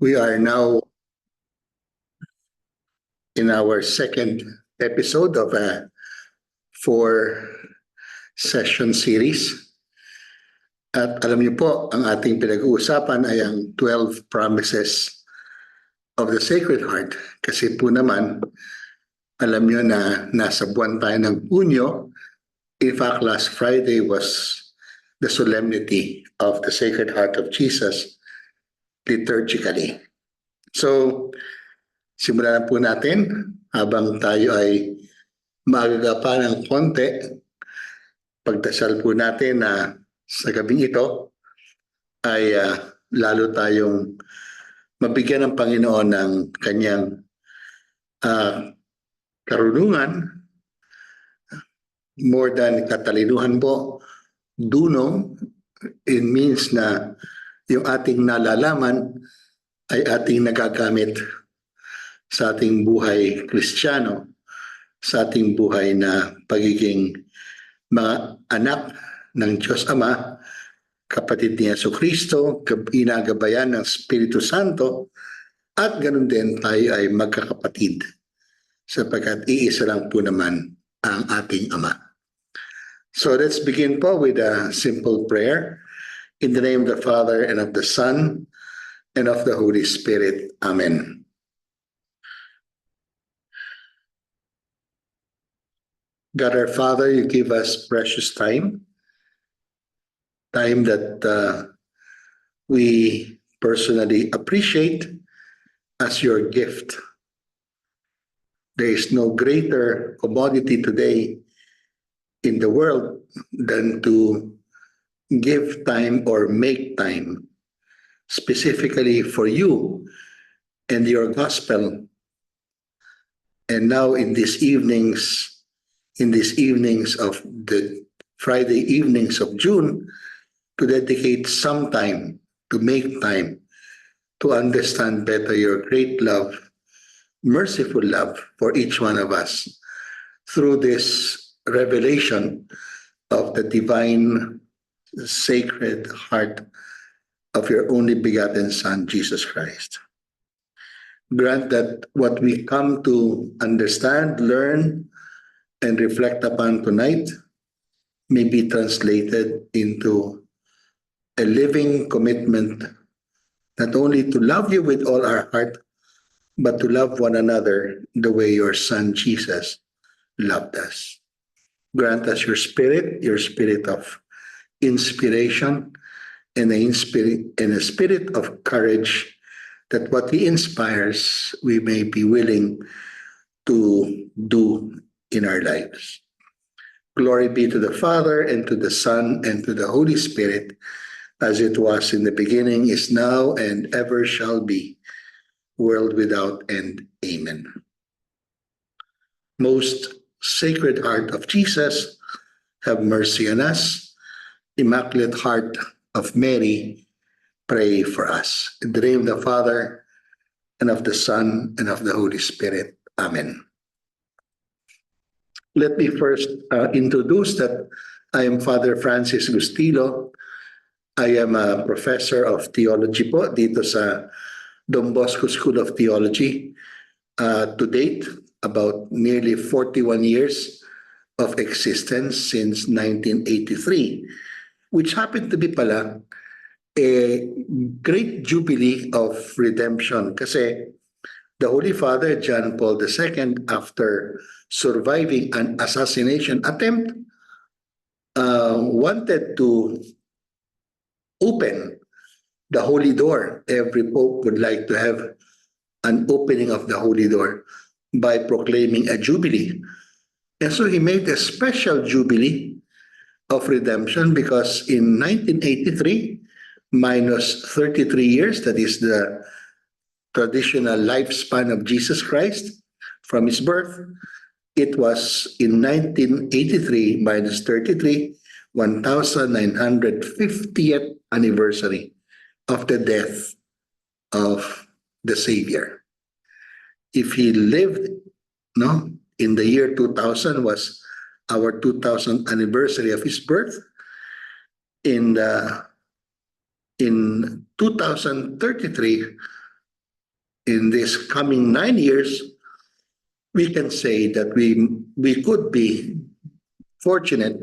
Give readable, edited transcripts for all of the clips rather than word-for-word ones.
We are now in our second episode of a four-session series. At alam niyo po, ang ating pinag-uusapan ay ang 12 Promises of the Sacred Heart. Kasi po naman, alam niyo na nasa buwan tayo ng Hunyo. In fact, last Friday was the solemnity of the Sacred Heart of Jesus liturgically. So, simulan na po natin habang tayo ay magagapa ng konti. Pagdasal po natin na sa gabing ito ay lalo tayong mabigyan ng Panginoon ng kanyang karunungan, more than katalinuhan po, dunong. It means na yung ating nalalaman ay ating nagagamit sa ating buhay Kristiyano, sa ating buhay na pagiging mga anak ng Diyos Ama, kapatid ni Jesucristo, inagabayan ng Espiritu Santo, at ganun din tayo ay magkakapatid sapagkat iisa lang po naman ang ating Ama. So let's begin po with a simple prayer. In the name of the Father, and of the Son, and of the Holy Spirit. Amen. God our Father, you give us precious time that we personally appreciate as your gift. There is no greater commodity today in the world than to give time or make time specifically for you and your gospel. And now in these evenings of the Friday evenings of June, to dedicate some time, to make time, to understand better your great love, merciful love for each one of us through this revelation of the divine, sacred heart of your only begotten Son, Jesus Christ. Grant that what we come to understand, learn, and reflect upon tonight may be translated into a living commitment, not only to love you with all our heart, but to love one another the way your Son Jesus loved us. Grant us your spirit of inspiration, and a spirit of courage, that what he inspires we may be willing to do in our lives. Glory be to the Father, and to the Son, and to the Holy Spirit, as it was in the beginning, is now, and ever shall be, world without end. Amen. Most Sacred Heart of Jesus, have mercy on us. Immaculate Heart of Mary, pray for us. In the name of the Father, and of the Son, and of the Holy Spirit. Amen. Let me first introduce that I am Father Francis Gustilo. I am a professor of theology po dito sa Don Bosco School of Theology. To date, about nearly 41 years of existence since 1983, which happened to be pala a great jubilee of redemption kasi the Holy Father John Paul II, after surviving an assassination attempt, wanted to open the Holy Door. Every Pope would like to have an opening of the Holy Door by proclaiming a jubilee. And so he made a special jubilee of redemption, because in 1983, minus 33 years, that is the traditional lifespan of Jesus Christ from his birth, it was in 1983 minus 33, 1950th anniversary of the death of the Savior. If he lived, in the year 2000 was our 2000th anniversary of his birth. In 2033, in this coming 9 years, we can say that we could be fortunate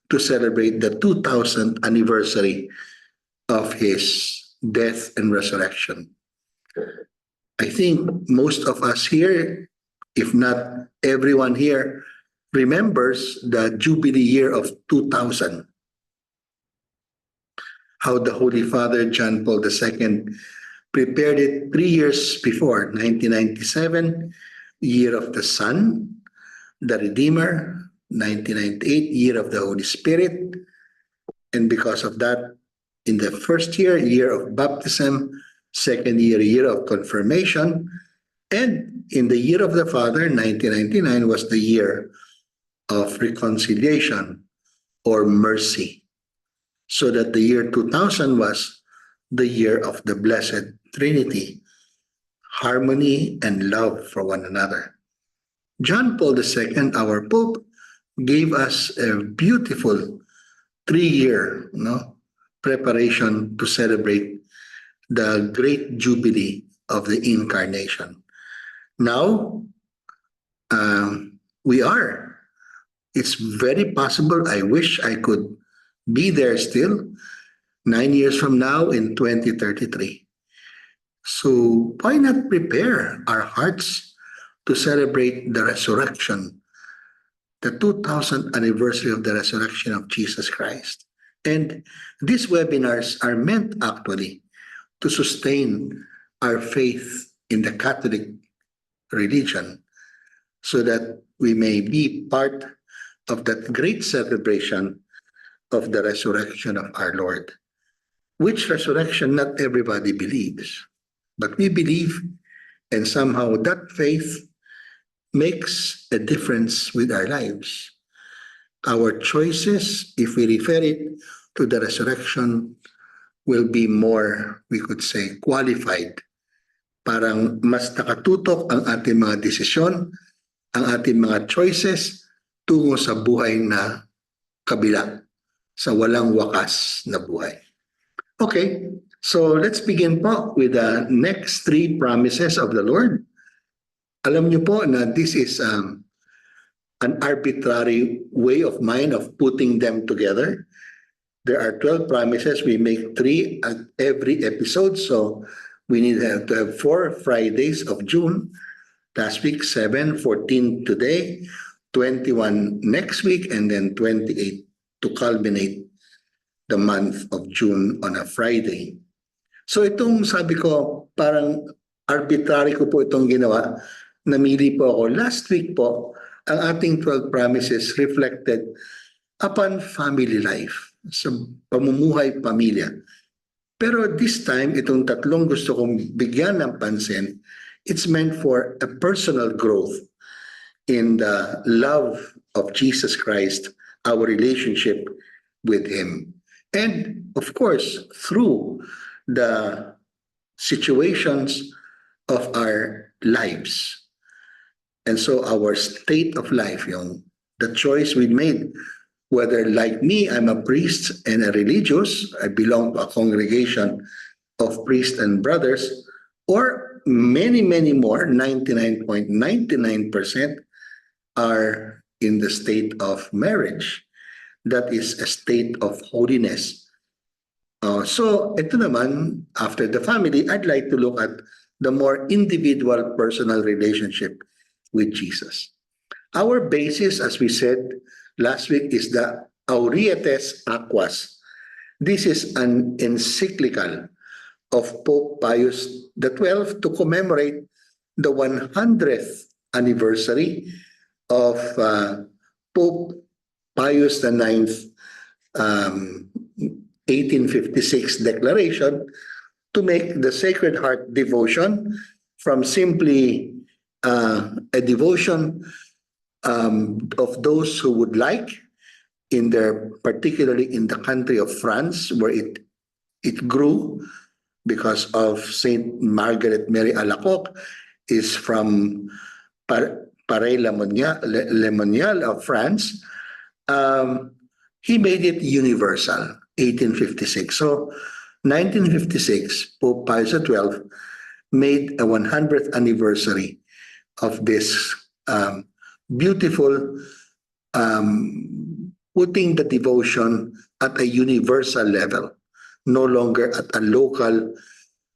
to celebrate the 2000th anniversary of his death and resurrection. I think most of us here, if not everyone here, remembers the Jubilee year of 2000. How the Holy Father John Paul II prepared it 3 years before, 1997, Year of the Son, the Redeemer, 1998, Year of the Holy Spirit. And because of that, in the first year, Year of Baptism, second year, Year of Confirmation, and in the Year of the Father, 1999, was the year of reconciliation or mercy. So that the year 2000 was the year of the Blessed Trinity, harmony and love for one another. John Paul II, our Pope, gave us a beautiful 3-year preparation to celebrate the great Jubilee of the Incarnation. Now, we are. It's very possible, I wish I could be there still 9 years from now in 2033. So why not prepare our hearts to celebrate the resurrection, the 2000th anniversary of the resurrection of Jesus Christ? And these webinars are meant actually to sustain our faith in the Catholic religion so that we may be part of that great celebration of the resurrection of our Lord, which resurrection not everybody believes, but we believe, and somehow that faith makes a difference with our lives. Our choices, if we refer it to the resurrection, will be more, we could say, qualified. Parang mas nakatutok ang ating mga desisyon, ang ating mga choices tungo sa buhay na kabila, sa walang wakas na buhay. Okay, so let's begin po with the next 3 promises of the Lord. Alam niyo po na this is an arbitrary way of mine of putting them together. There are 12 promises. We make 3 at every episode, so we need to have 4 Fridays of June. Last week, 7, 14 today, 21 next week, and then 28 to culminate the month of June on a Friday. So itong sabi ko, parang arbitrary ko po itong ginawa. Namili po ako. Last week po, ang ating 12 promises reflected upon family life, sa pamumuhay pamilya. Pero this time, itong 3 gusto kong bigyan ng pansin, it's meant for a personal growth in the love of Jesus Christ, our relationship with Him. And of course, through the situations of our lives. And so our state of life, the choice we made, whether like me, I'm a priest and a religious, I belong to a congregation of priests and brothers, or many, many more, 99.99% are in the state of marriage. That is a state of holiness. So ito naman, after the family, I'd like to look at the more individual personal relationship with Jesus. Our basis, as we said last week, is the Aurietes Aquas. This is an encyclical of Pope Pius XII to commemorate the 100th anniversary of Pope Pius IX 1856 declaration to make the Sacred Heart devotion from simply a devotion of those who would like, particularly in the country of France, where it grew because of Saint Margaret Mary Alacoque, is from Paray-le-Monial of France. He made it universal, 1856. So 1956, Pope Pius XII made a 100th anniversary of this beautiful putting the devotion at a universal level, no longer at a local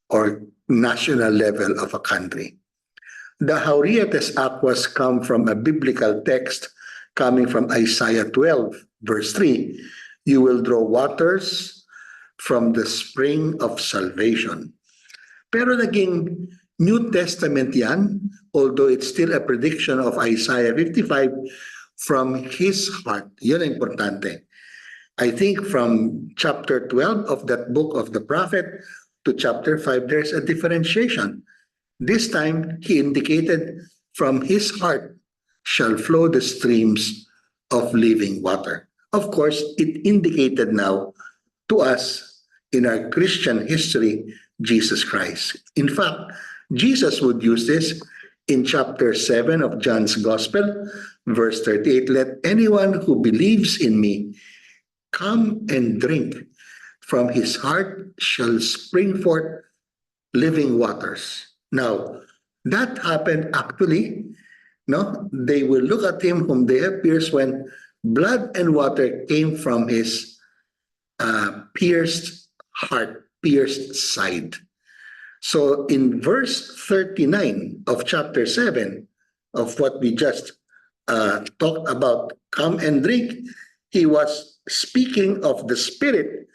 or national level of a country. The Hauriates Aquas come from a biblical text coming from Isaiah 12, verse 3. You will draw waters from the spring of salvation. Pero naging New Testament yan, although it's still a prediction of Isaiah 55 from his heart. Yun ang importante. I think from chapter 12 of that book of the prophet to chapter 5, there's a differentiation. This time, he indicated from his heart shall flow the streams of living water. Of course, it indicated now to us in our Christian history, Jesus Christ. In fact, Jesus would use this in chapter 7 of John's Gospel, verse 38. Let anyone who believes in me come and drink. From his heart shall spring forth living waters. Now, that happened actually, no? They will look at him whom they have pierced when blood and water came from his pierced heart, pierced side. So in verse 39 of chapter 7 of what we just talked about, come and drink, he was speaking of the Spirit,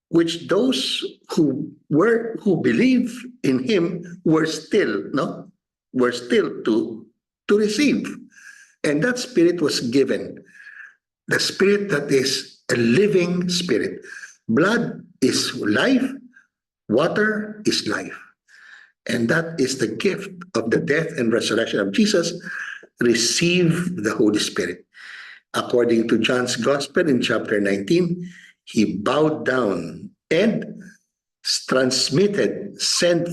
which those who believe in him were still to receive. And that Spirit was given. The Spirit that is a living Spirit. Blood is life, water is life. And that is the gift of the death and resurrection of Jesus. Receive the Holy Spirit. According to John's Gospel in chapter 19, he bowed down and sent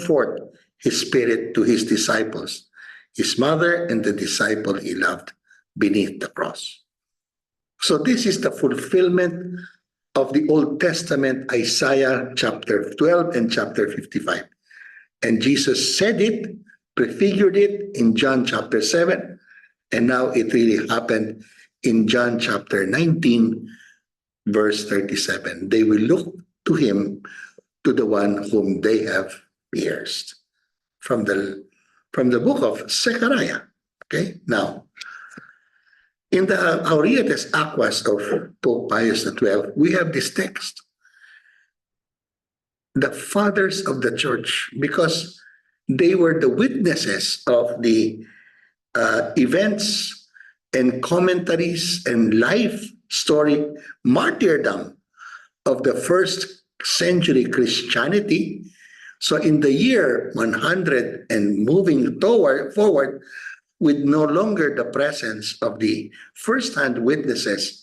forth his Spirit to his disciples, his mother and the disciple he loved beneath the cross. So this is the fulfillment of the Old Testament, Isaiah chapter 12 and chapter 55. And Jesus said it, prefigured it in John chapter 7, and now it really happened in John chapter 19, verse 37. They will look to him, to the one whom they have pierced. From the book of Zechariah. Okay, now, in the Hauriates Aquas of Pope Pius XII, we have this text. The fathers of the church, because they were the witnesses of the events and commentaries and life story martyrdom of the first century Christianity. So in the year 100 and moving forward, with no longer the presence of the first-hand witnesses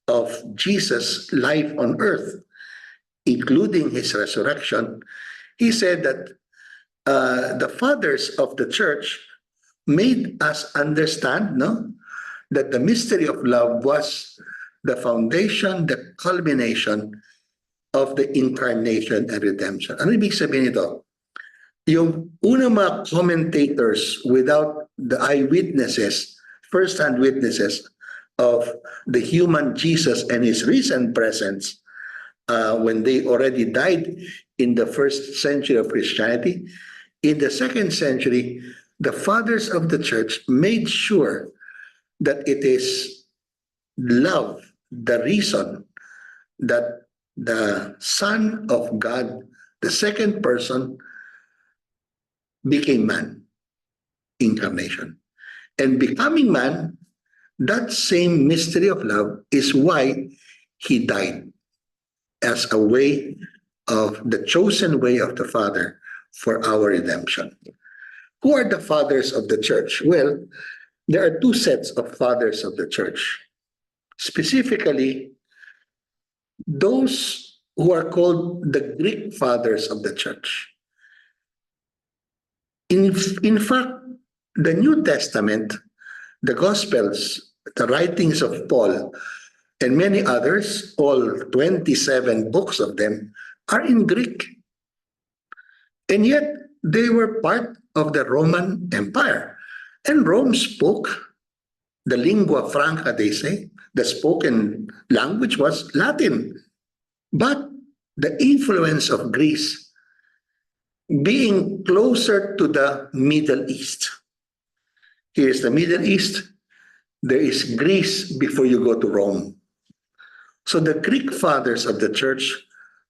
of Jesus' life on earth, including his resurrection, he said that the fathers of the church made us understand, that the mystery of love was the foundation, the culmination of the incarnation and redemption. Ano ibig sabihin nito? Yung unang mga commentators without the eyewitnesses, first-hand witnesses of the human Jesus and his risen presence, when they already died in the first century of Christianity, in the second century, the fathers of the church made sure that it is love, the reason that the Son of God, the second person, became man, incarnation. And becoming man, that same mystery of love is why he died, as a way of the chosen way of the Father for our redemption. Who are the fathers of the church? Well, there are two sets of fathers of the church. Specifically, those who are called the Greek fathers of the church. In fact, the New Testament, the Gospels, the writings of Paul, and many others, all 27 books of them, are in Greek. And yet, they were part of the Roman Empire. And Rome spoke the lingua franca, they say. The spoken language was Latin. But the influence of Greece being closer to the Middle East. Here's the Middle East. There is Greece before you go to Rome. So the Greek fathers of the church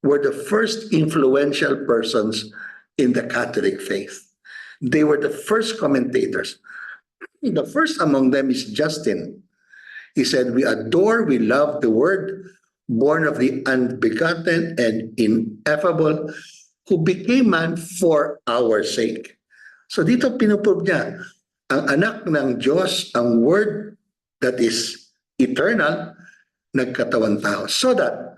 were the first influential persons in the Catholic faith. They were the first commentators. The first among them is Justin. He said, we adore, we love the Word, born of the unbegotten and ineffable, who became man for our sake. So dito pinuprove niya, ang anak ng Diyos, ang Word that is eternal, nagkatawan tao. So that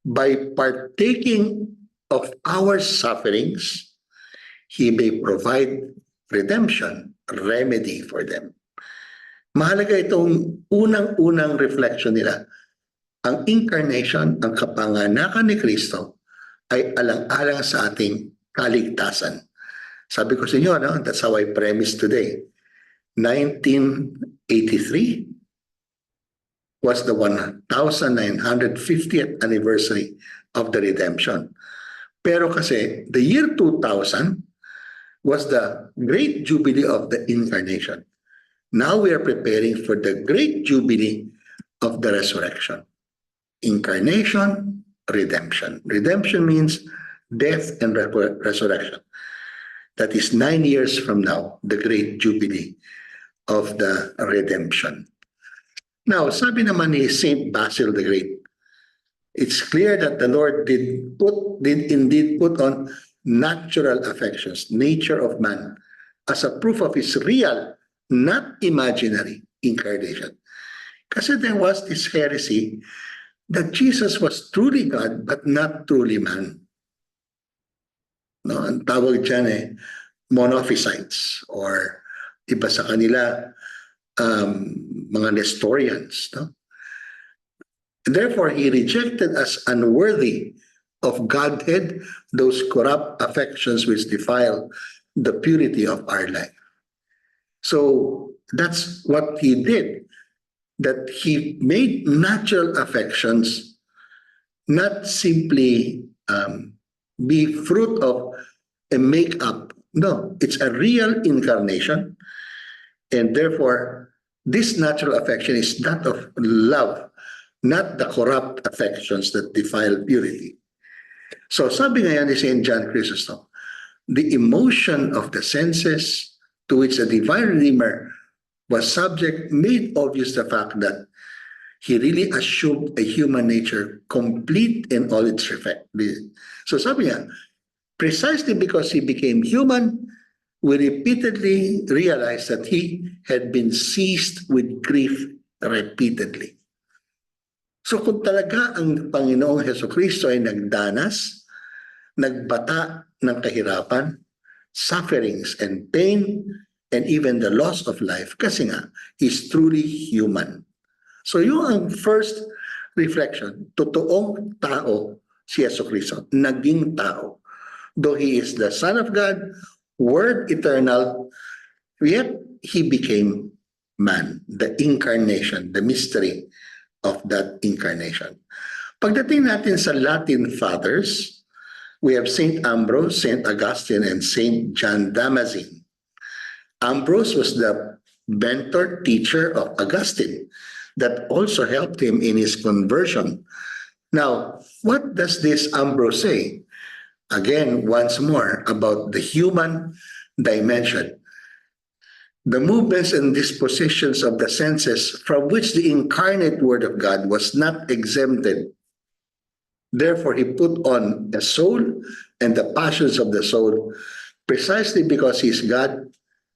by partaking of our sufferings, He may provide redemption, remedy for them. Mahalaga itong unang-unang reflection nila. Ang incarnation, ang kapanganakan ni Kristo ay alang-alang sa ating kaligtasan. Sabi ko sa inyo, no? That's how I premise today. 1983 was the 1950th anniversary of the redemption. Pero kasi the year 2000 was the great jubilee of the incarnation. Now we are preparing for the great jubilee of the resurrection. Incarnation, redemption. Redemption means death and resurrection. That is 9 years from now, the great jubilee of the redemption. Now, sabi naman ni Saint Basil the Great, it's clear that the Lord did indeed put on natural affections, nature of man, as a proof of His real, not imaginary incarnation. Kasi there was this heresy that Jesus was truly God but not truly man. No, ang tawag dyan monophysites, or iba sa kanila, mga Nestorians. No? Therefore, He rejected as unworthy of Godhead those corrupt affections which defile the purity of our life. So that's what He did, that He made natural affections not simply be fruit of a make-up. No, it's a real incarnation. And therefore, this natural affection is that of love, not the corrupt affections that defile purity. So sabi ngayon ni St. John Chrysostom, the emotion of the senses to which the divine Redeemer was subject made obvious the fact that He really assumed a human nature complete in all its effect. So sabi niya, precisely because He became human, we repeatedly realized that He had been seized with grief repeatedly. So kung talaga ang Panginoong Hesukristo ay nagdanas, nagbata ng kahirapan, sufferings and pain, and even the loss of life, kasi nga, He's truly human. So yung ang first reflection, totoong tao si Hesukristo, naging tao. Though He is the Son of God, Word eternal, yet He became man, the incarnation, the mystery of that incarnation. Pagdating natin sa Latin fathers, we have Saint Ambrose, Saint Augustine, and Saint John Damascene. Ambrose was the mentor teacher of Augustine that also helped him in his conversion. Now, what does this Ambrose say? Again, once more, about the human dimension. The movements and dispositions of the senses from which the incarnate Word of God was not exempted. Therefore, He put on the soul and the passions of the soul precisely because He's God.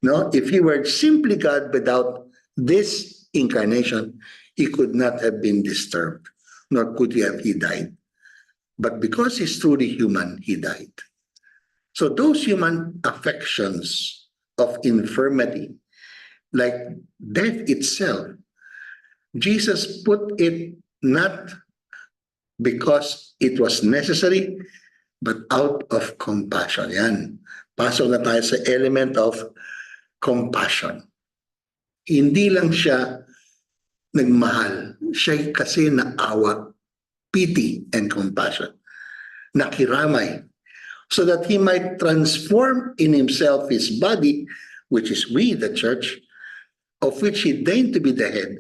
No, if He were simply God without this incarnation, He could not have been disturbed, nor could He died. But because He's truly human, He died. So those human affections of infirmity, like death itself, Jesus put it not because it was necessary, but out of compassion. Yan. pasok na tayo sa element of compassion. Hindi lang siya nagmahal, siya kasi naawa, pity and compassion. Nakiramay, so that he might transform in himself his body, which is we, the church, of which he deigned to be the head,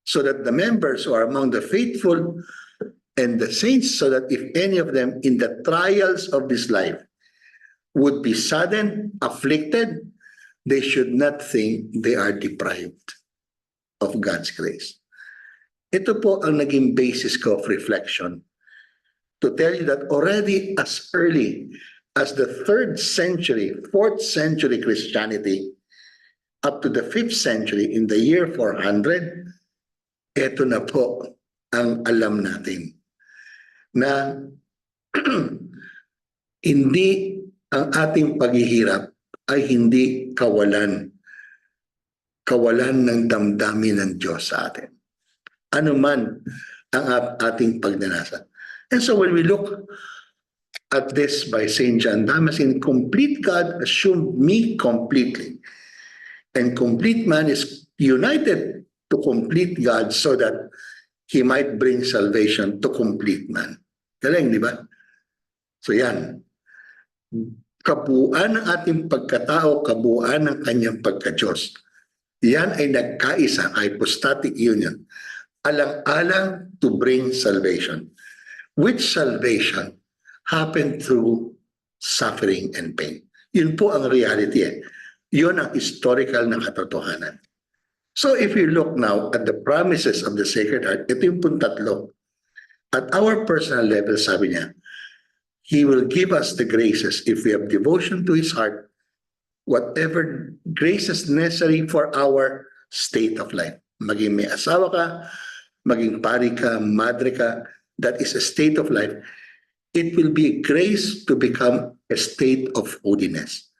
so that the members who are among the faithful and the saints, so that if any of them in the trials of this life would be saddened, afflicted, they should not think they are deprived of God's grace. Ito po ang naging basis ko of reflection, to tell you that already as early as the 3rd century, 4th century Christianity, up to the 5th century, in the year 400, ito na po ang alam natin, na hindi ang ating paghihirap ay hindi kawalan ng damdamin ng Diyos sa atin. Ano man ang ating pagnanasa. And so when we look at this by St. John Damascene, complete God assumed me completely. And complete man is united to complete God so that he might bring salvation to complete man. Galing, di ba? So yan. Kabuuan ng ating pagkatao, kabuuan ng kanyang pagka-Diyos. Yan ay nagkaisa, hypostatic union. Alang-alang to bring salvation. Which salvation happened through suffering and pain. Yun po ang reality. Yun ang historical na katotohanan. So if you look now at the promises of the Sacred Heart, ito yung pong tatlo. At our personal level, sabi niya, He will give us the graces if we have devotion to His heart, whatever graces necessary for our state of life. Maging may asawa ka, maging pari ka, madre ka, that is a state of life. It will be grace to become a state of holiness.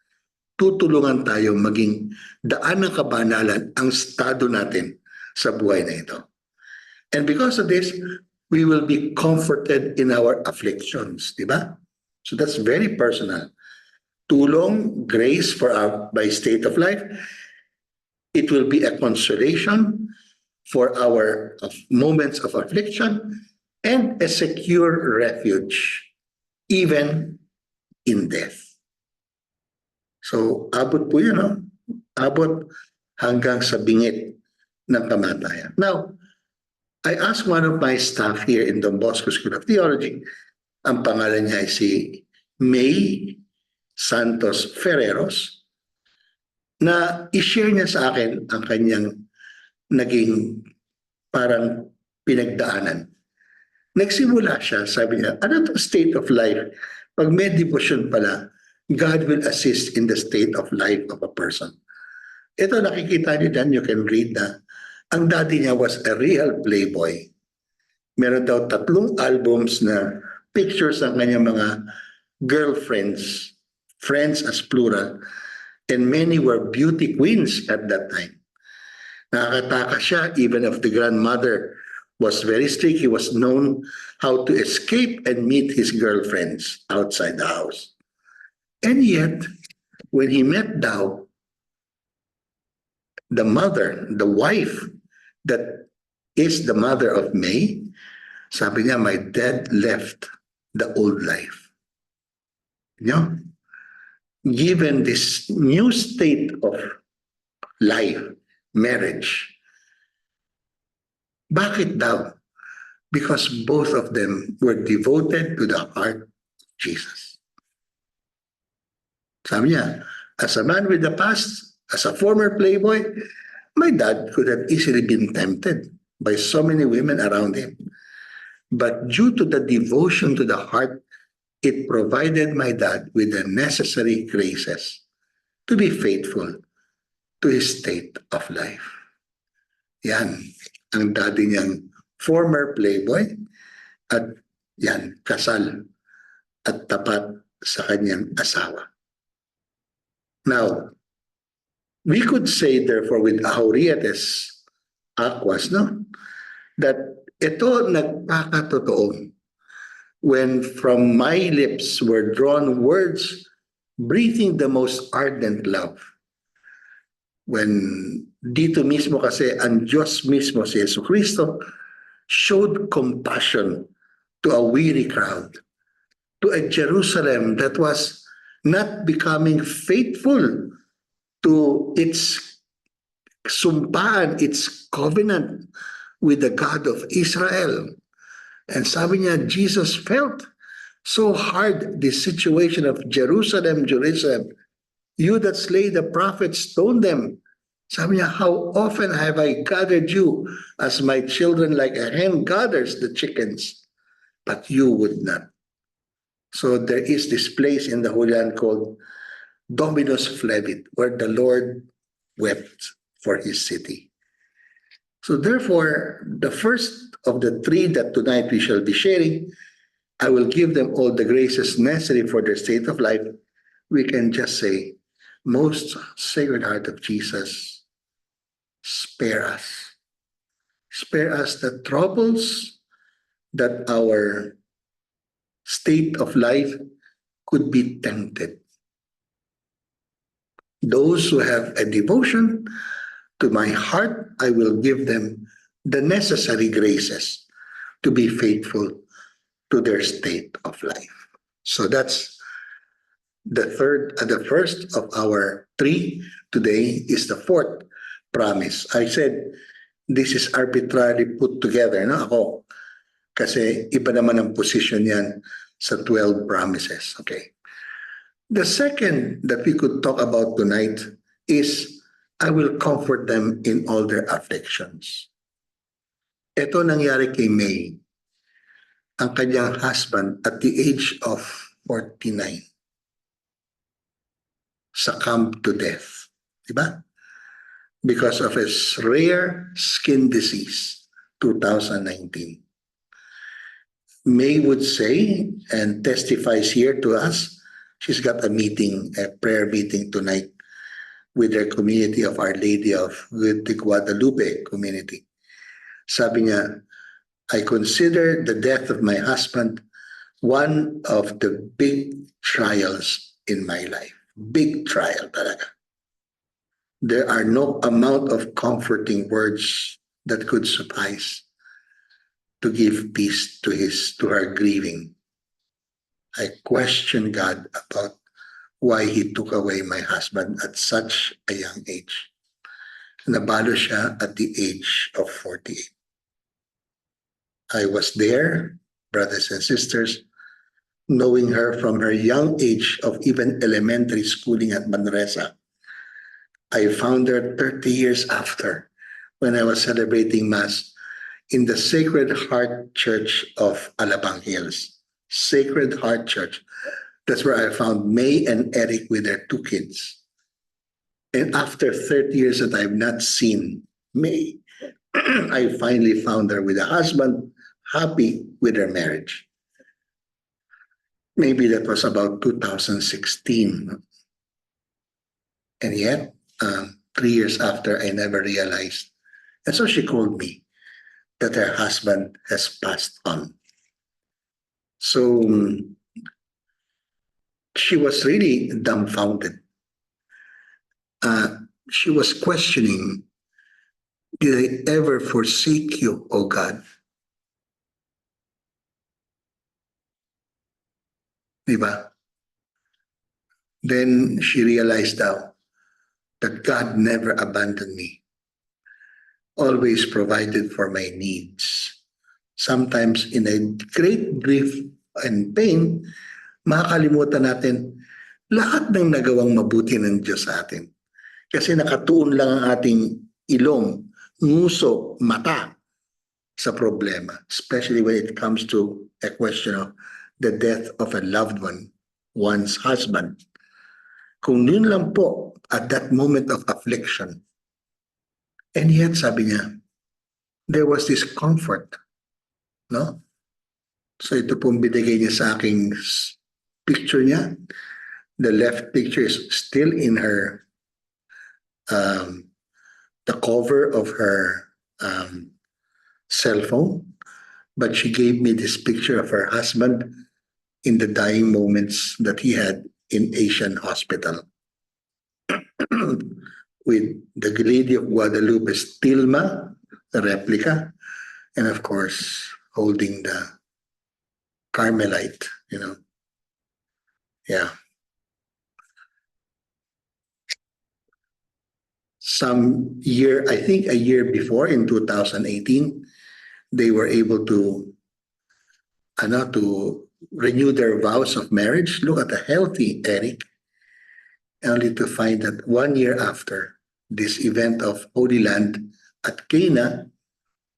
Tutulungan tayo maging daan ng kabanalan ang estado natin sa buhay na ito. And because of this, we will be comforted in our afflictions, di ba? So that's very personal. Tulong, grace for our by state of life. It will be a consolation for our moments of affliction and a secure refuge even in death. So abot po yun, no? Abot hanggang sa bingit ng kamatayan. Now, I asked one of my staff here in Don Bosco School of Theology, ang pangalan niya ay si May Santos Ferreros, na i-share niya sa akin ang kanyang naging parang pinagdaanan. Nagsimula siya, sabi niya, ano to state of life? Pag may devotion pala, God will assist in the state of life of a person. Ito nakikita niyo dyan, you can read na ang daddy niya was a real playboy. Meron daw 3 albums na pictures ng kanyang mga girlfriends, friends as plural, and many were beauty queens at that time. Nakakataka siya, even if the grandmother was very strict, he was known how to escape and meet his girlfriends outside the house. And yet, when he met Dao, the mother, the wife that is the mother of May, sabi niya, my dad left the old life. You know? Given this new state of life, marriage, bakit daw? Because both of them were devoted to the heart of Jesus. Sabi niya, as a man with the past, as a former playboy, my dad could have easily been tempted by so many women around him. But due to the devotion to the heart, it provided my dad with the necessary graces to be faithful to his state of life. Yan, ang daddy niyang former playboy at yan, kasal at tapat sa kanyang asawa. Now, we could say therefore with Aurelius Aquas, no, that ito nagpakatotoo when from my lips were drawn words breathing the most ardent love. When dito mismo kasi ang Diyos mismo si Jesucristo showed compassion to a weary crowd, to a Jerusalem that was not becoming faithful to its sumpaan, its covenant with the God of Israel. And sabi niya, Jesus felt so hard this situation of Jerusalem, Jerusalem. You that slay the prophets, stone them. Sabi niya, how often have I gathered you as my children like a hen gathers the chickens, but you would not. So there is this place in the Holy Land called Dominus Flevit, where the Lord wept for his city. So therefore, the first of the three that tonight we shall be sharing, I will give them all the graces necessary for their state of life. We can just say, Most Sacred Heart of Jesus, spare us. Spare us the troubles that our state of life could be tempted. Those who have a devotion to my heart, I will give them the necessary graces to be faithful to their state of life. So that's the first of our three. Today is the fourth promise. I said, this is arbitrarily put together, no? Ako, kasi iba naman ang position yan sa 12 promises. Okay. The second that we could talk about tonight is, I will comfort them in all their afflictions. Ito nangyari kay May. Ang kanyang husband at the age of 49 succumbed to death. Diba? Because of his rare skin disease, 2019. May would say and testifies here to us, she's got a meeting, a prayer meeting tonight with their community of Our Lady of the Guadalupe community. Sabi niya, I consider the death of my husband one of the big trials in my life. Big trial talaga. There are no amount of comforting words that could suffice to give peace to her grieving. I question God about why He took away my husband at such a young age. Nabalo siya at the age of 48. I was there, brothers and sisters, knowing her from her young age of even elementary schooling at Manresa. I found her 30 years after, when I was celebrating Mass in the Sacred Heart Church of Alabang Hills. Sacred Heart Church. That's where I found May and Eric with their two kids. And after 30 years that I've not seen May, I finally found her with a husband, happy with her marriage. Maybe that was about 2016. And yet, 3 years after, I never realized. And so she called me that her husband has passed on. So she was really dumbfounded. She was questioning, did I ever forsake you, O God? Diba? Then she realized now that God never abandoned me, always provided for my needs. Sometimes in a great grief and pain, makakalimutan natin lahat ng nagawang mabuti ng Diyos sa atin. Kasi nakatuon lang ang ating ilong, nguso, mata sa problema, especially when it comes to a question of the death of a loved one, one's husband. Kung yun lang po at that moment of affliction. And yet, sabi niya, there was this comfort. No? So ito pong binigay niya sa aking picture niya. The left picture is still in her, the cover of her cell phone. But she gave me this picture of her husband in the dying moments that he had in Asian Hospital with the Lady of Guadalupe's tilma, the replica, and of course, holding the Carmelite, Yeah. I think a year before, in 2018, they were able to renew their vows of marriage. Look at the healthy Eric, only to find that 1 year after this event of Holy Land at Cana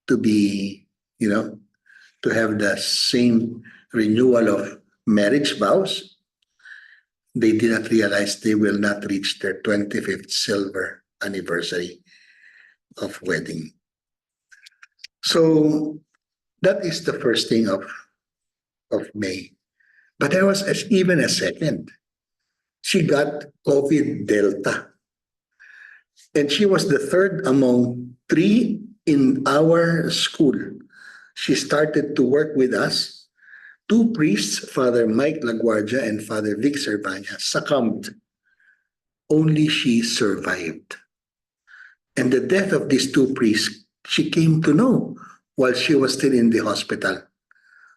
to be, to have the same renewal of marriage vows, they did not realize they will not reach their 25th silver anniversary of wedding. So that is the first thing of May. But there was even a second. She got COVID Delta. And she was the third among three in our school. She started to work with us. Two priests, Father Mike LaGuardia and Father Vic Cervania, succumbed. Only she survived. And the death of these two priests, she came to know while she was still in the hospital.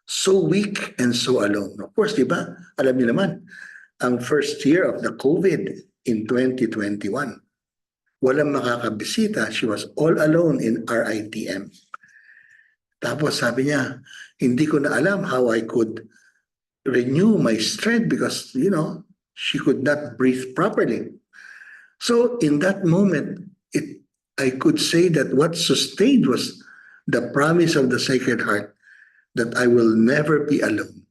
So weak and so alone. Of course, di ba? Alam niyo naman, ang first year of the COVID in 2021, walang makakabisita. She was all alone in RITM. Tapos sabi niya, hindi ko na alam how I could renew my strength because, she could not breathe properly. So in that moment, I could say that what sustained was the promise of the Sacred Heart that I will never be alone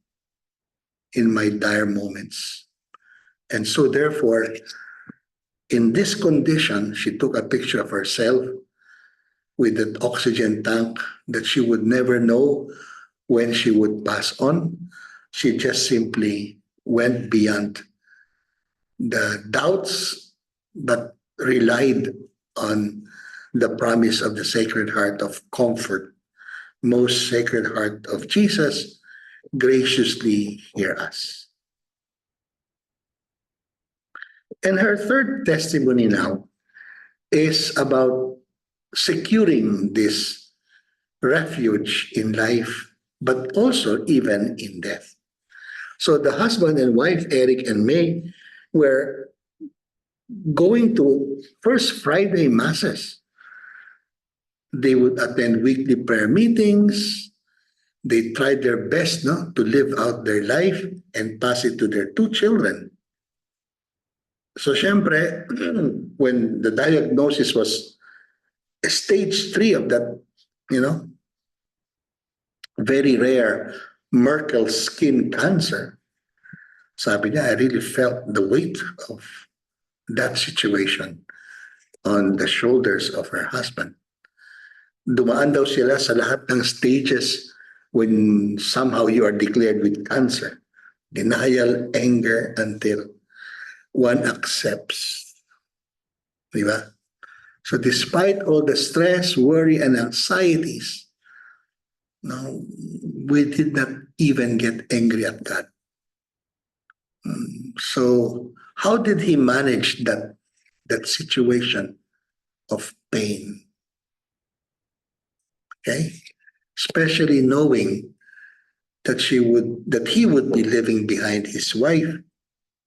in my dire moments. And so therefore, in this condition, she took a picture of herself with an oxygen tank that she would never know when she would pass on. She just simply went beyond the doubts, but relied on the promise of the Sacred Heart of comfort. Most Sacred Heart of Jesus, graciously hear us. And her third testimony now is about securing this refuge in life, but also even in death. So the husband and wife, Eric and May, were going to First Friday masses. They would attend weekly prayer meetings. They tried their best to live out their life and pass it to their two children. So syempre, when the diagnosis was stage 3 of that, very rare Merkel skin cancer, sabi niya, I really felt the weight of that situation on the shoulders of her husband. Dumaan daw sila sa lahat ng stages when somehow you are declared with cancer. Denial, anger, until one accepts. Diba? So despite all the stress, worry, and anxieties, we did not even get angry at God. So how did he manage that situation of pain? Okay, especially knowing that he would be living behind his wife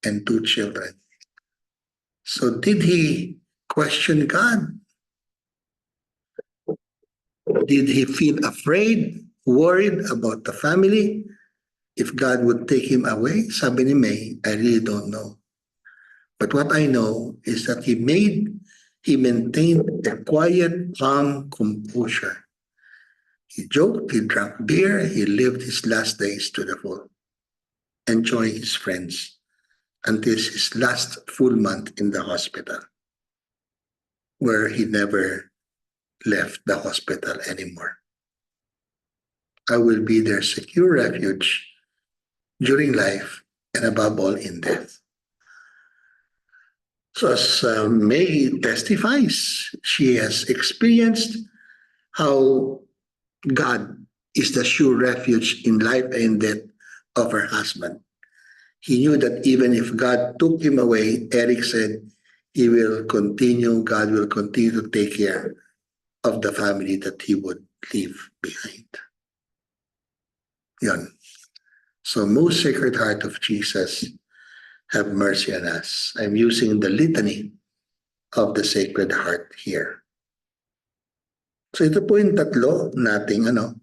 and two children. So did he question God? Did he feel afraid, worried about the family? If God would take him away? Sabi ni May, I really don't know. But what I know is that he maintained a quiet, calm composure. He joked, he drank beer, he lived his last days to the full, enjoying his friends until his last full month in the hospital, where he never left the hospital anymore. I will be their secure refuge during life and above all in death. So as May testifies, she has experienced how God is the sure refuge in life and death of her husband. He knew that even if God took him away, Eric said, God will continue to take care of the family that he would leave behind. Yon. So, Most Sacred Heart of Jesus, have mercy on us. I'm using the litany of the Sacred Heart here. So ito po yung tatlo nating ano.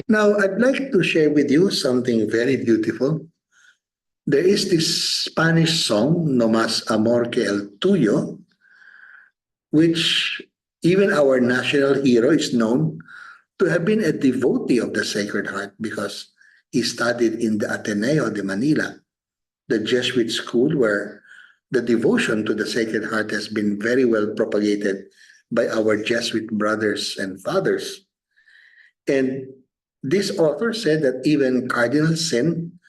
Now, I'd like to share with you something very beautiful. There is this Spanish song, No Más Amor que el Tuyo, which even our national hero is known to have been a devotee of the Sacred Heart because he studied in the Ateneo de Manila, the Jesuit school where the devotion to the Sacred Heart has been very well propagated by our Jesuit brothers and fathers. And this author said that even Cardinal Sin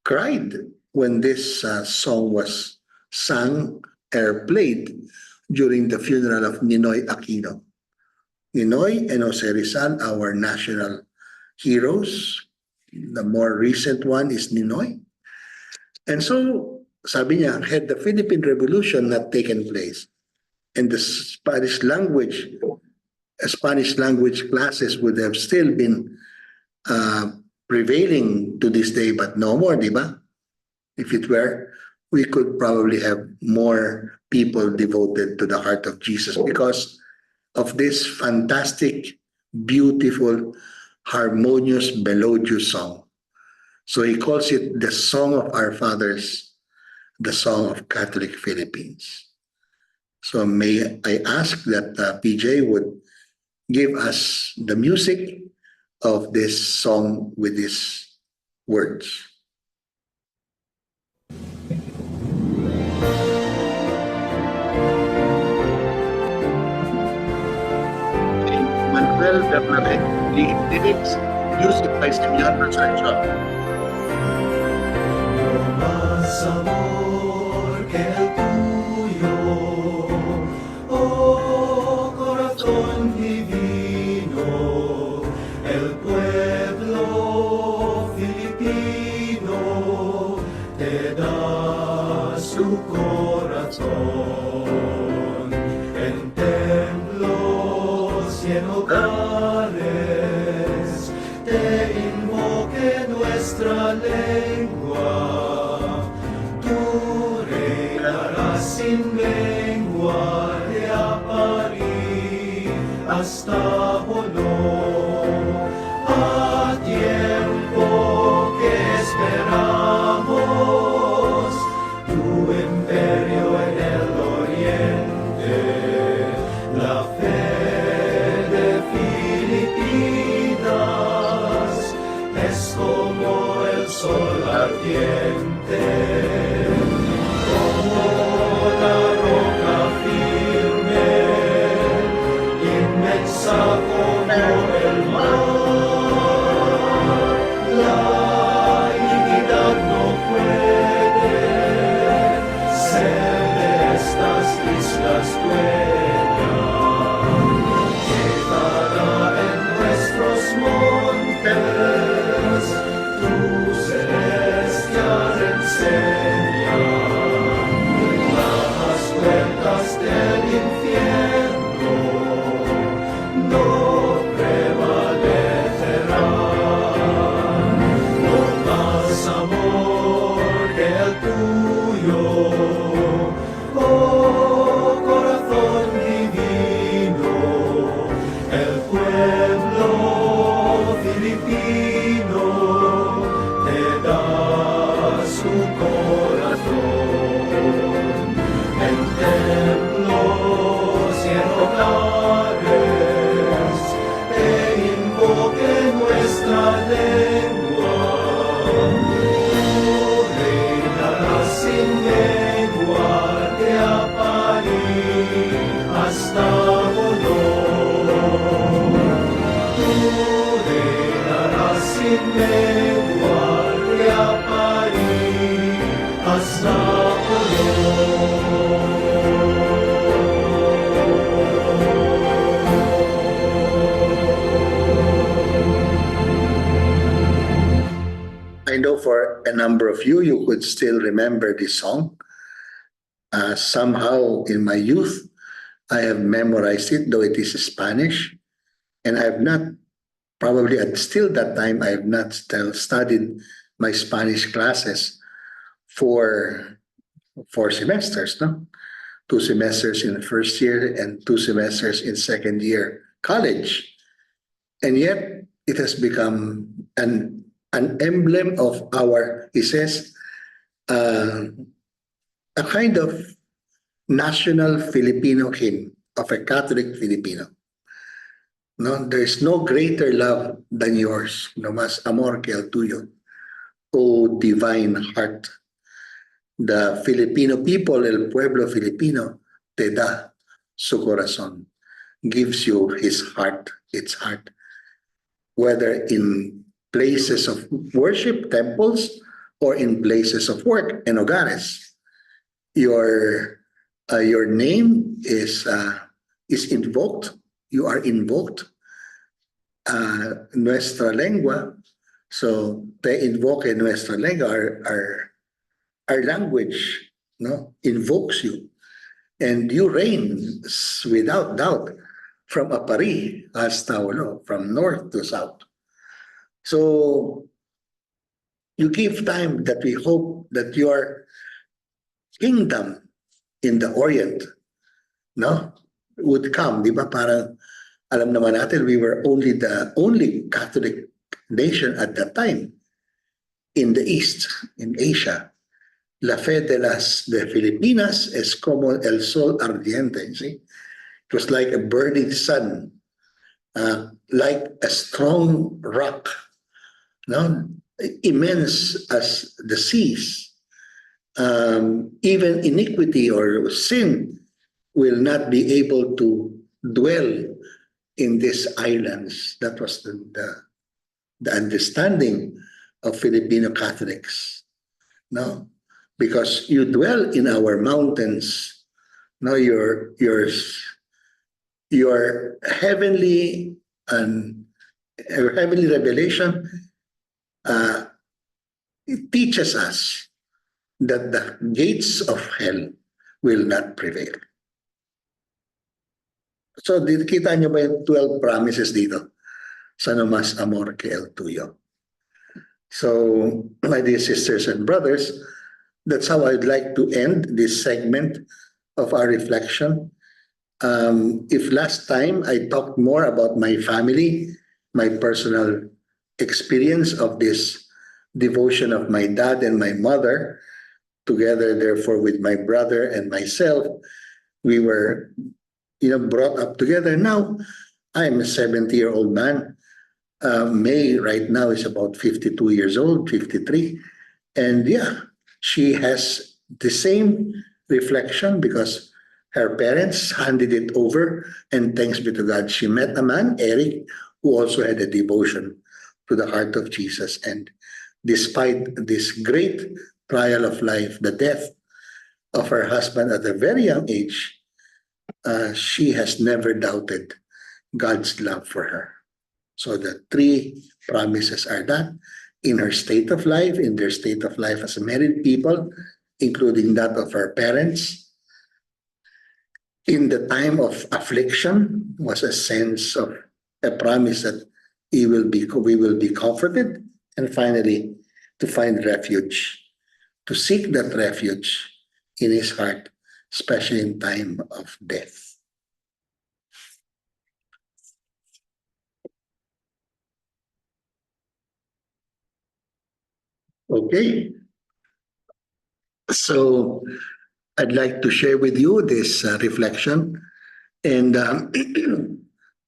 cried when this song was sung or played during the funeral of Ninoy Aquino. Ninoy and Jose Rizal, our national heroes. The more recent one is Ninoy. And so, sabi niya, had the Philippine Revolution not taken place and the Spanish language classes would have still been prevailing to this day, but no more, di ba? If it were, we could probably have more people devoted to the heart of Jesus because of this fantastic, beautiful, harmonious, melodious song. So he calls it the Song of Our Fathers, the Song of Catholic Philippines. So may I ask that PJ would give us the music of this song with these words. Manuel Bernabé, lyrics, music by Simeon Rosario. Más amor que el tuyo, oh corazón divino, el pueblo filipino te da su corazón en templos y en hogares, te invoque nuestra lengua, tú reinarás sin mengua de París hasta Honor, a tiempo que esperamos tu imperio en el oriente, la fe de Filipinas es como el sol ardiente, como la roca firme, inmensa como el mar. La iniquidad no puede ser de estas islas dueñas, quedará en nuestros montes tu celestial enseña, las puertas del infierno no prevalecerán. No más amor que el tuyo, oh corazón divino. number of you, you could still remember this song. Somehow in my youth, I have memorized it, though it is Spanish. And I have not, probably at still that time, I have not still studied my Spanish classes for 4 semesters, no? 2 semesters in the first year and 2 semesters in second year college. And yet it has become an emblem of our, he says, a kind of national Filipino hymn of a Catholic Filipino. No, there is no greater love than yours. No más amor que el tuyo, O divine heart. The Filipino people, el pueblo Filipino, te da su corazón, gives you his heart, its heart, whether in places of worship, temples, or in places of work, en hogares. Your name is invoked. You are invoked. Nuestra lengua, so te invoque nuestra lengua, our language, no, invokes you, and you reign without doubt from Apari hasta Ulo, from north to south. So you give time that we hope that your kingdom in the Orient, no, would come, di ba? Parang alam naman natin, we were the only Catholic nation at that time in the East, in Asia. La fe de Filipinas es como el sol ardiente. See? It was like a burning sun, like a strong rock, no? Immense as the seas. Even iniquity or sin will not be able to dwell in these islands. That was the understanding of Filipino Catholics. No? Because you dwell in our mountains, no, your heavenly revelation it teaches us that the gates of hell will not prevail. So, kita nyo ba yung 12 promises dito? Sa no más amor que el tuyo. So, my dear sisters and brothers, that's how I'd like to end this segment of our reflection. If last time I talked more about my family, my personal experience of this devotion of my dad and my mother, together therefore with my brother and myself, we were brought up together. Now, I'm a 70-year-old man. May right now is about 52 years old, 53. And yeah, she has the same reflection because her parents handed it over, and thanks be to God, she met a man, Eric, who also had a devotion to the heart of Jesus. And despite this great trial of life, the death of her husband at a very young age, she has never doubted God's love for her. So the 3 promises are that in her state of life, in their state of life as married people, including that of her parents. In the time of affliction was a sense of a promise that we will be comforted, and finally to find refuge, to seek that refuge in his heart, especially in time of death. Okay, so I'd like to share with you this reflection, and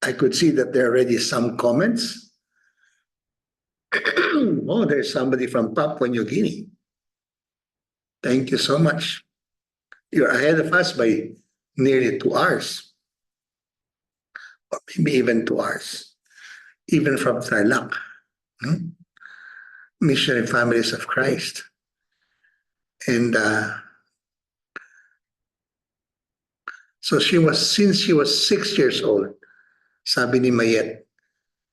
I could see that there are already some comments. Oh, there's somebody from Papua New Guinea. Thank you so much. You're ahead of us by nearly 2 hours, or maybe even 2 hours, even from Tarlac. Missionary Families of Christ. And so since she was 6 years old, sabi ni Mayet,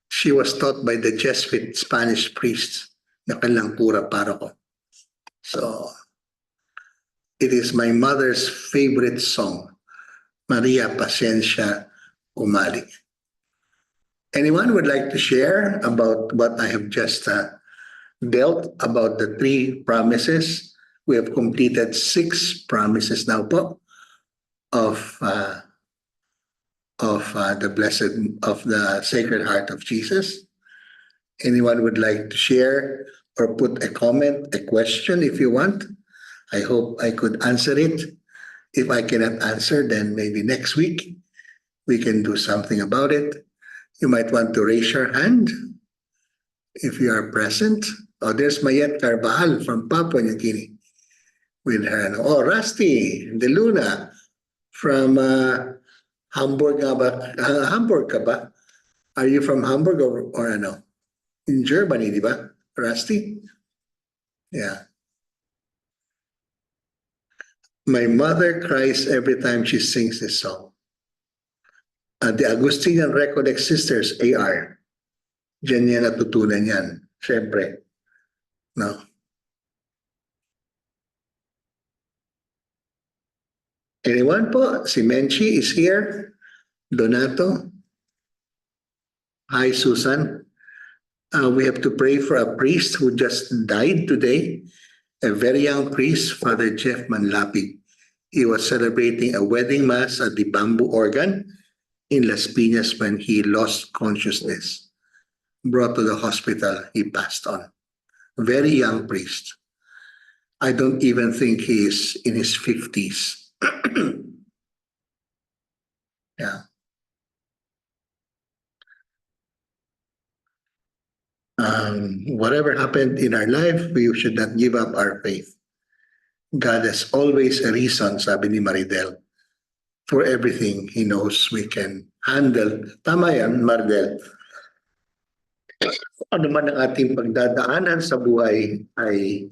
she was taught by the Jesuit Spanish priests na kanilang pura paroko. So it is my mother's favorite song, Maria Pasensya Umali. Anyone would like to share about what I have just dealt about the 3 promises? We have completed 6 promises now po of the Sacred Heart of Jesus. Anyone would like to share or put a comment, a question if you want? I hope I could answer it. If I cannot answer, then maybe next week we can do something about it. You might want to raise your hand if you are present. Oh, there's Mayet Carvajal from Papua New Guinea with her. Oh, Rusty De Luna from Hamburg. Hamburg ka ba? Are you from Hamburg or ano? In Germany, di ba? Rusty? Yeah. My mother cries every time she sings this song. The Agustinian Recollect Sisters, AR. Diyan niya natutunan yan. Siyempre. No? Anyone po? Si Menchi is here. Donato. Hi, Susan. We have to pray for a priest who just died today. A very young priest, Father Jeff Manlapig. He was celebrating a wedding mass at the Bamboo Organ in Las Piñas when he lost consciousness. Brought to the hospital, he passed on. Very young priest. I don't even think he is in his 50s. Yeah. Whatever happened in our life, we should not give up our faith. God has always a reason, sabi ni Maridel. For everything, He knows we can handle. Tama yan, Maridel. Ano man ang ating pagdadaanan sa buhay ay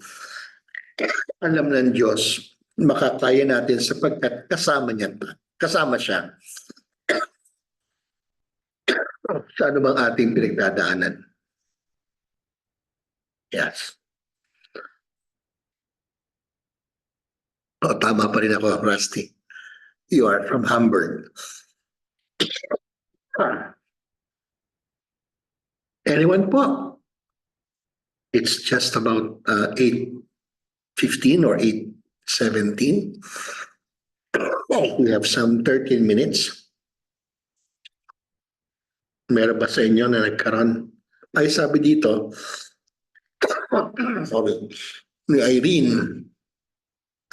alam ng Diyos, makakaya natin sapagkat kasama siya. Sa ano bang ating pinagdadaanan? Yes. Tama pa rin ako, Rusty. You are from Hamburg. Anyone po? It's just about 8:15 or 8:17. We have some 13 minutes. Meron ba sa inyo na nagkaroon? Ay, sabi dito, sorry, ni Irene,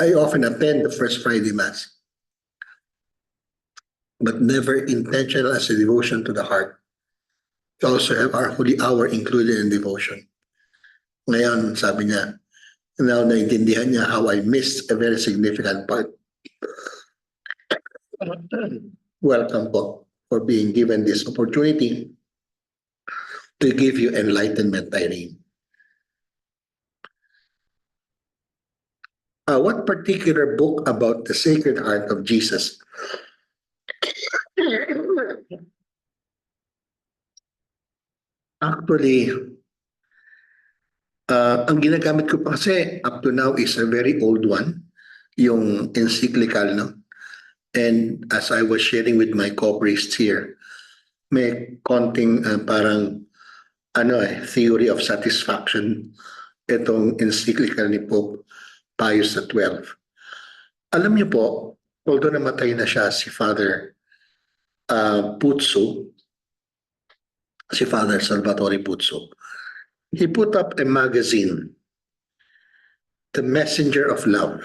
I often attend the First Friday Mass, but never intentional as a devotion to the heart. We also have our Holy Hour included in devotion. Ngayon, sabi niya, now naintindihan niya how I missed a very significant part. Welcome po for being given this opportunity to give you enlightenment, Irene. What particular book about the Sacred Heart of Jesus? Actually, ang ginagamit ko pa kasi up to now is a very old one, yung encyclical, no? And as I was sharing with my co-priests here, may konting parang theory of satisfaction itong encyclical ni Pope Pius XII. Alam niyo po, although namatay na siya si Father Puzzo, si Father Salvatore Puzzo, he put up a magazine, The Messenger of Love.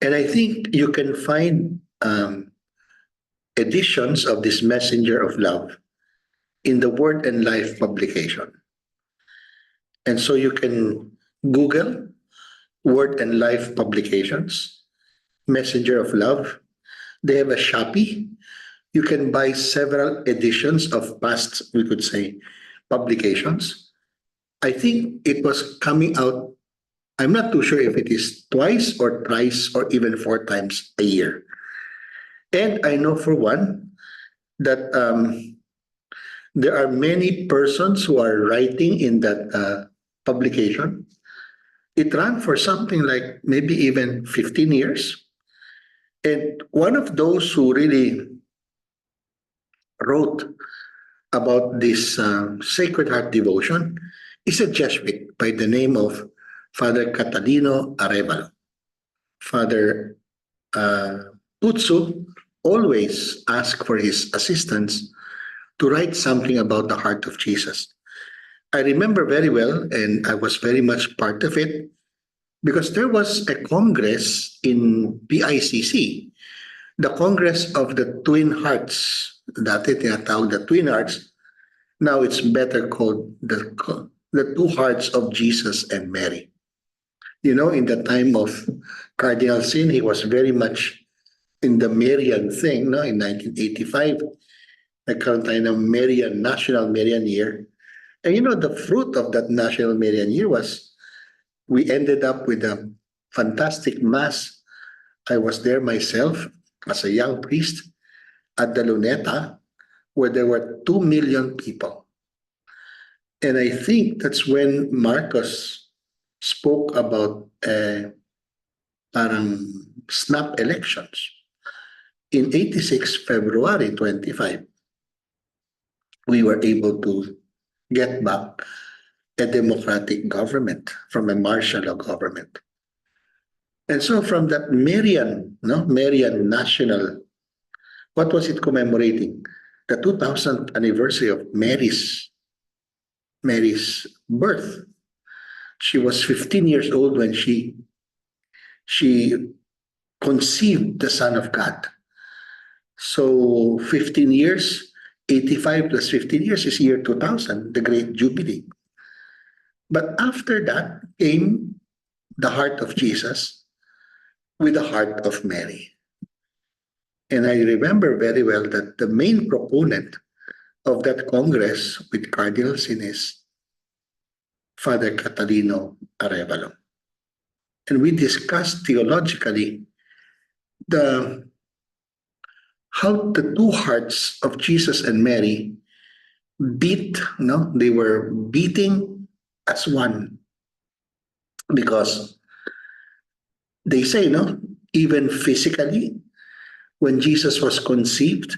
And I think you can find editions of this Messenger of Love in the Word and Life publication. And so you can Google Word and Life publications, Messenger of Love. They have a Shopee. You can buy several editions of past, we could say, publications. I think it was coming out, I'm not too sure if it is twice or thrice or even 4 times a year. And I know for one that there are many persons who are writing in that publication. It ran for something like maybe even 15 years. And one of those who really wrote about this Sacred Heart devotion is a Jesuit by the name of Father Catalino Arevalo. Father Putsu always asked for his assistance to write something about the heart of Jesus. I remember very well, and I was very much part of it, because there was a congress in PICC, the Congress of the Twin Hearts. Dati tinatawag the Twin Hearts. Now it's better called the Two Hearts of Jesus and Mary. You know, in the time of Cardinal Sin, he was very much in the Marian thing, no? In 1985, nagkaroon tayo ng Marian, National Marian Year. And you know, the fruit of that National Marian Year was we ended up with a fantastic mass. I was there myself as a young priest at the Luneta, where there were 2 million people. And I think that's when Marcos spoke about parang snap elections. In 86 February 25, we were able to get back a democratic government from a martial law government. And so from that Marian National, what was it commemorating? The 2000th anniversary of Mary's birth. She was 15 years old when she conceived the Son of God. So 15 years, 85 plus 15 years is year 2000, the Great Jubilee. But after that came the heart of Jesus with the heart of Mary. And I remember very well that the main proponent of that Congress with Cardinal Sin is Father Catalino Arevalo. And we discussed theologically how the two hearts of Jesus and Mary beat, they were beating as one. Because they say, even physically, when Jesus was conceived,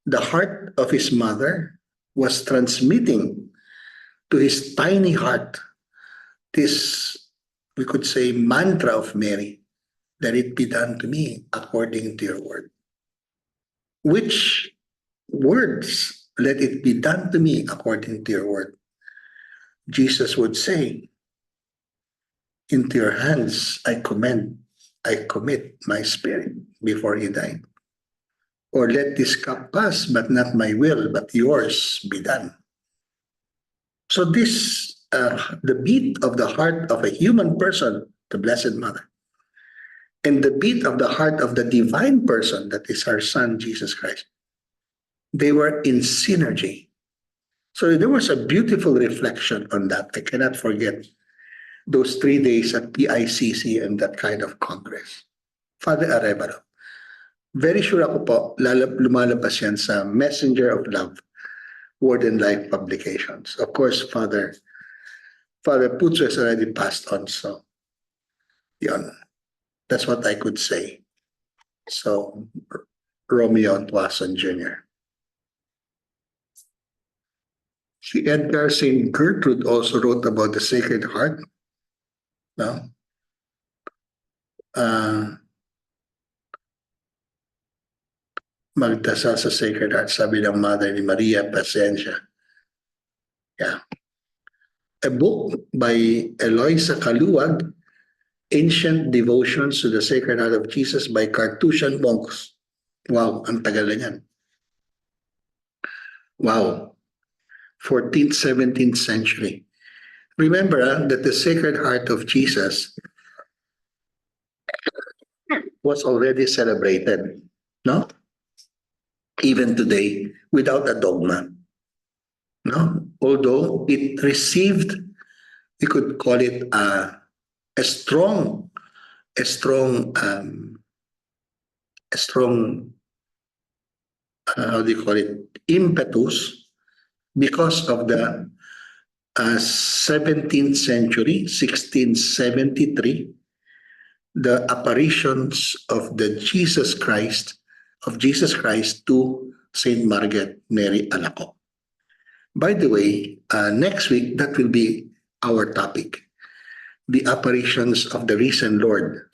the heart of his mother was transmitting to his tiny heart this, we could say, mantra of Mary, that it be done to me according to your word. Which words, let it be done to me according to your word? Jesus would say, into your hands I commit my spirit before he died. Or let this cup pass, but not my will, but yours be done. So this, the beat of the heart of a human person, the Blessed Mother, and the beat of the heart of the divine person, that is our Son, Jesus Christ, they were in synergy. So there was a beautiful reflection on that. I cannot forget those 3 days at PICC and that kind of Congress. Father Arevalo, very sure ako po, lumalabas yan sa Messenger of Love, Word and Life publications. Of course, Father Putsu has already passed on, so yun. That's what I could say. So, Romeo Tuason Jr. Si Edgar St. Gertrude also wrote about the Sacred Heart. No? Magdasal sa Sacred Heart, sabi ng Mother ni Maria Pasensya. Yeah. A book by Eloisa Caluwag, Ancient Devotions to the Sacred Heart of Jesus by Carthusian Monks. Wow, ang tagal na yan. Wow. 14th, 17th century. Remember that the Sacred Heart of Jesus was already celebrated, no? Even today, without a dogma. No? Although it received, we could call it a strong how do you call it, impetus, because of the 17th century, 1673, the apparitions of Jesus Christ to Saint Margaret Mary Alacoque. By the way, next week that will be our topic, the apparitions of the risen Lord,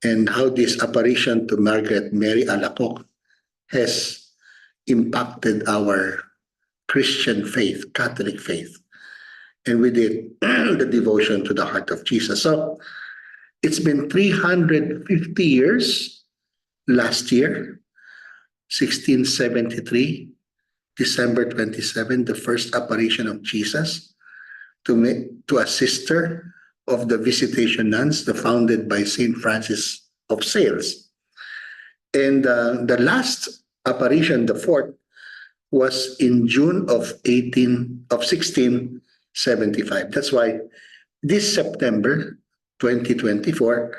and how this apparition to Margaret Mary Alacoque has impacted our Christian faith, Catholic faith, and with it, the devotion to the heart of Jesus. So it's been 350 years last year, 1673, December 27, the first apparition of Jesus to a sister of the Visitation Nuns, founded by Saint Francis of Sales. And the last apparition, the fourth, was in June of 1675. That's why this September 2024,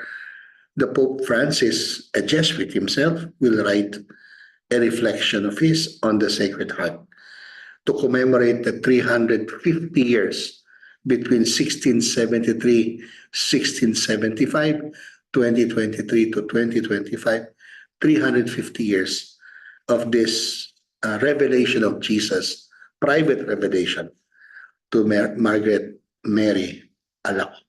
the Pope Francis, a Jesuit himself, will write a reflection of his on the Sacred Heart to commemorate the 350 years between 1673, 1675, 2023 to 2025, 350 years of this revelation of Jesus, private revelation to Margaret Mary Alacoque.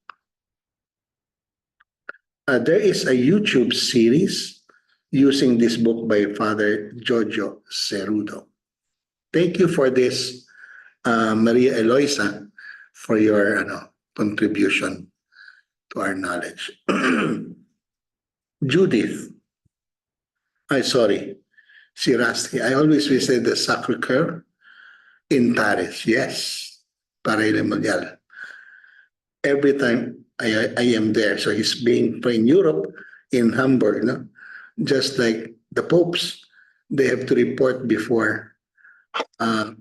There is a YouTube series using this book by Father Giorgio Cerudo. Thank you for this, Maria Eloisa, for your contribution to our knowledge. Judith, si Rusty, I always visit the Sacré-Cœur in Paris. Yes, Paris Le Mondial. Every time I am there. So he's being in Europe, in Hamburg, no? Just like the popes, they have to report before. They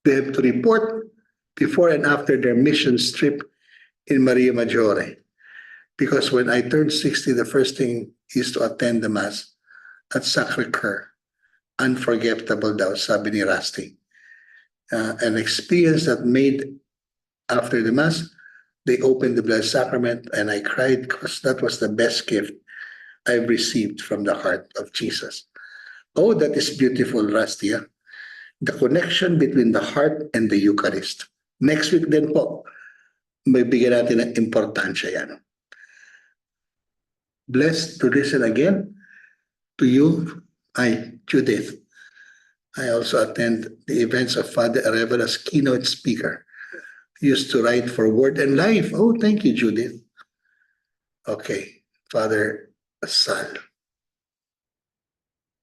have to report before and after their mission trip in Maria Maggiore. Because when I turned 60, the first thing is to attend the Mass at Sacré-Cœur. Unforgettable daw, sabi ni Rusty. An experience that made after the Mass, they opened the Blessed Sacrament and I cried because that was the best gift I've received from the heart of Jesus. Oh, that is beautiful, Rusty. The connection between the heart and the Eucharist. Next week din po, may bigyan natin ng importansya yan. Blessed to listen again to you, Judith. I also attend the events of Father Arevalo's keynote speaker. Used to write for Word and Life. Oh, thank you, Judith. Okay, Father Sal.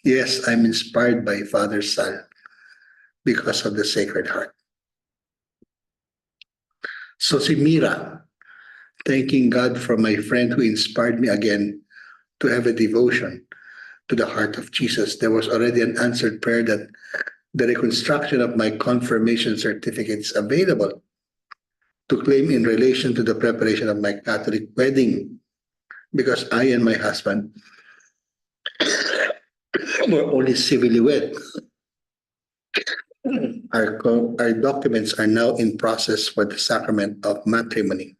Yes, I'm inspired by Father Sal because of the Sacred Heart. So si Mira, thanking God for my friend who inspired me again to have a devotion to the heart of Jesus. There was already an answered prayer that the reconstruction of my confirmation certificate is available to claim in relation to the preparation of my Catholic wedding, because I and my husband were only civilly wed. Our documents are now in process for the sacrament of matrimony.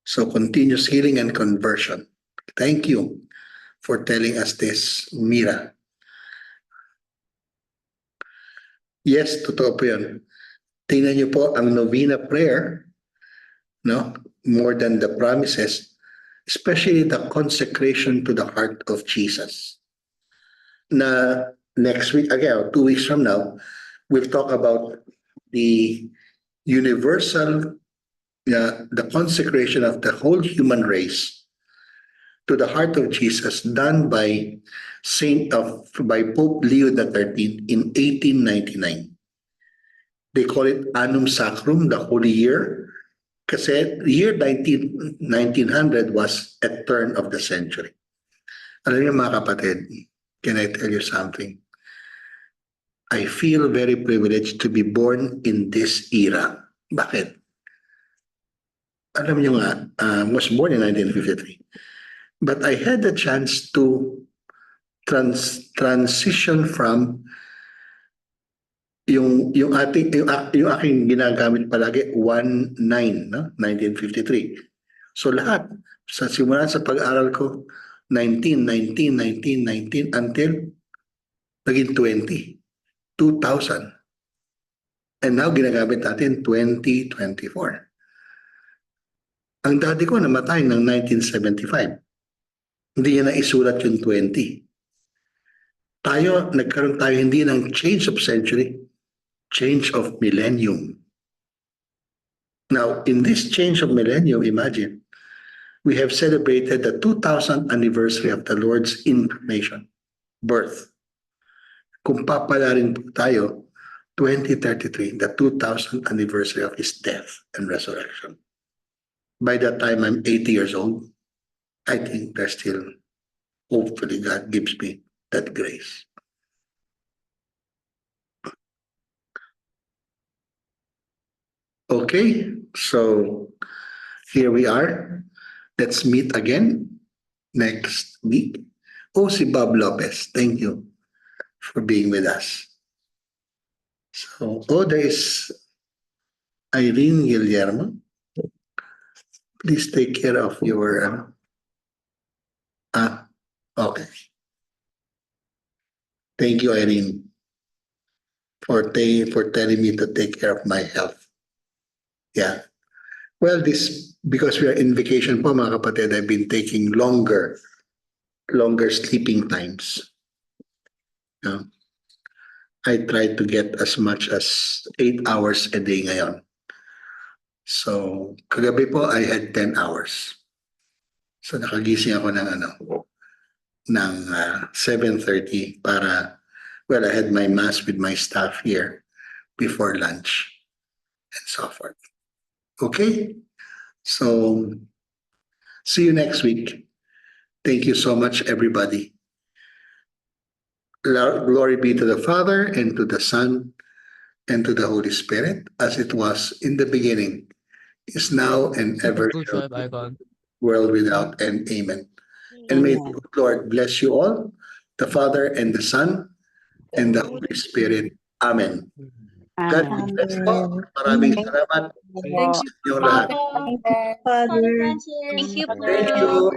So continuous healing and conversion. Thank you for telling us this, Mira. Yes, totoo po yun. Tingnan niyo po ang novena prayer, no? More than the promises, especially the consecration to the heart of Jesus. Na next week, again, 2 weeks from now, we'll talk about the universal, the consecration of the whole human race to the heart of Jesus, done by Pope Leo XIII in 1899. They call it Annum Sacrum, the Holy Year, kasi year 1900 was a turn of the century. Alam niyo mga kapatid, can I tell you something? I feel very privileged to be born in this era. Bakit? Alam niyo nga, was born in 1953. But I had the chance to transition from yung aking ginagamit palagi 19, no? 1953. So lahat sa simula sa pag-aral ko 19 until naging 2000. And now ginagamit natin 2024. Ang daddy ko namatay ng 1975. Hindi niya na isulat yung 20. Nagkaroon tayo hindi ng change of century, change of millennium. Now, in this change of millennium, imagine, we have celebrated the 2000th anniversary of the Lord's incarnation, birth. Kung papalarin po tayo, 2033, the 2000th anniversary of His death and resurrection. By that time, I'm 80 years old. I think there's still, hopefully, God gives me that grace. Okay, so here we are. Let's meet again next week. Oh, si Bob Lopez, thank you for being with us. So, there is Irene Guillermo. Please take care of your... okay. Thank you, Irene, for telling me to take care of my health. Yeah. Well, because we are in vacation po, mga kapatid, I've been taking longer sleeping times. I try to get as much as 8 hours a day ngayon. So, kagabi po, I had 10 hours. So, nakagising ako ng 7:30 para, well, I had my mass with my staff here before lunch and so forth. Okay? So, see you next week. Thank you so much, everybody. Glory be to the Father, and to the Son, and to the Holy Spirit, as it was in the beginning, is now, and ever shall be, world without end. Amen. And may the Lord bless you all, the Father, and the Son, and the Holy Spirit. Amen. God bless po. Maraming salamat sa inyong lahat. Father. Thank you po. Thank you.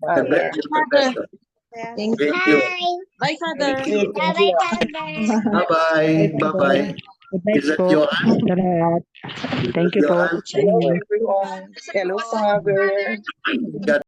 God bless you. God bless you. Thank Thank you. Bye, Father. Bye-bye, Bye-bye. Bye-bye. Is that Johan? Salamat. Thank you po. Johan? Hello, everyone. Hello, Father. God